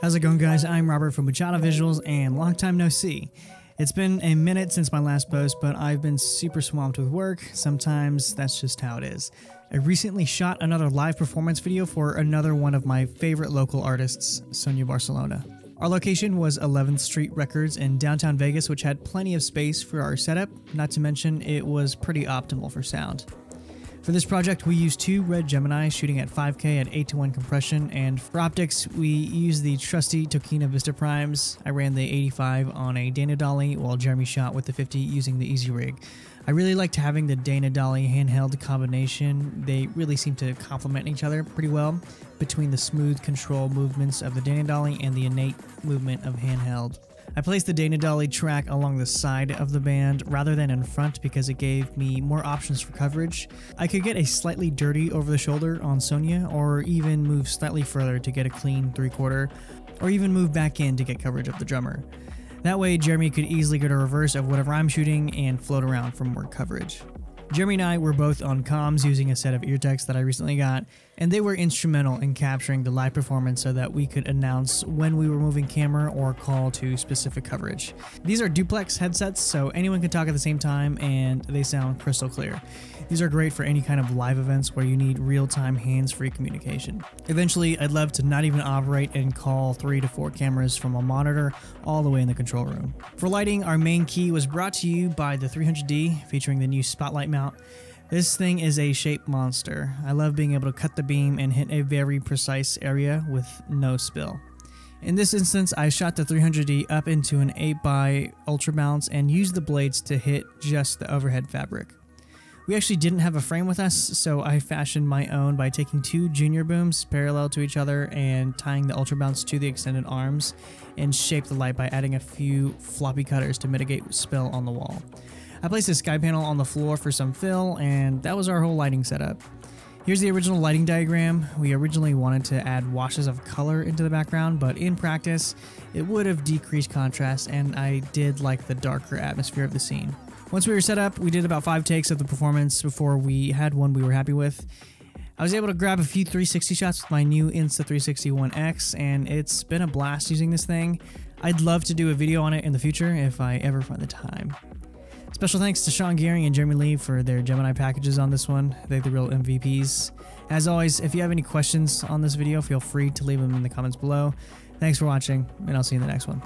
How's it going, guys? I'm Robert from Machado Visuals, and long time no see. It's been a minute since my last post, but I've been super swamped with work. Sometimes that's just how it is. I recently shot another live performance video for another one of my favorite local artists, Sonia Barcelona. Our location was 11th Street Records in downtown Vegas, which had plenty of space for our setup, not to mention it was pretty optimal for sound. For this project, we used two red Gemini shooting at 5K at 8:1 compression, and for optics, we used the trusty Tokina Vista primes. I ran the 85 on a Dana Dolly, while Jeremy shot with the 50 using the Easy Rig. I really liked having the Dana Dolly handheld combination. They really seem to complement each other pretty well between the smooth control movements of the Dana Dolly and the innate movement of handheld. I placed the Dana Dolly track along the side of the band rather than in front because it gave me more options for coverage. I could get a slightly dirty over the shoulder on Sonia, or even move slightly further to get a clean 3/4, or even move back in to get coverage of the drummer. That way Jeremy could easily get a reverse of whatever I'm shooting and float around for more coverage. Jeremy and I were both on comms using a set of ear techs that I recently got, and they were instrumental in capturing the live performance so that we could announce when we were moving camera or call to specific coverage. These are duplex headsets, so anyone can talk at the same time and they sound crystal clear. These are great for any kind of live events where you need real-time hands-free communication. Eventually, I'd love to not even operate and call 3 to 4 cameras from a monitor all the way in the control room. For lighting, our main key was brought to you by the 300D, featuring the new spotlight mount. This thing is a shape monster. I love being able to cut the beam and hit a very precise area with no spill. In this instance, I shot the 300D up into an 8x Ultrabounce and used the blades to hit just the overhead fabric. We actually didn't have a frame with us, so I fashioned my own by taking two junior booms parallel to each other and tying the Ultrabounce to the extended arms, and shaped the light by adding a few floppy cutters to mitigate spill on the wall. I placed a SkyPanel on the floor for some fill, and that was our whole lighting setup. Here's the original lighting diagram. We originally wanted to add washes of color into the background, but in practice, it would have decreased contrast, and I did like the darker atmosphere of the scene. Once we were set up, we did about 5 takes of the performance before we had one we were happy with. I was able to grab a few 360 shots with my new Insta360 One X, and it's been a blast using this thing. I'd love to do a video on it in the future if I ever find the time. Special thanks to Sean Gearing and Jeremy Lee for their Gemini packages on this one. They're the real MVPs. As always, if you have any questions on this video, feel free to leave them in the comments below. Thanks for watching, and I'll see you in the next one.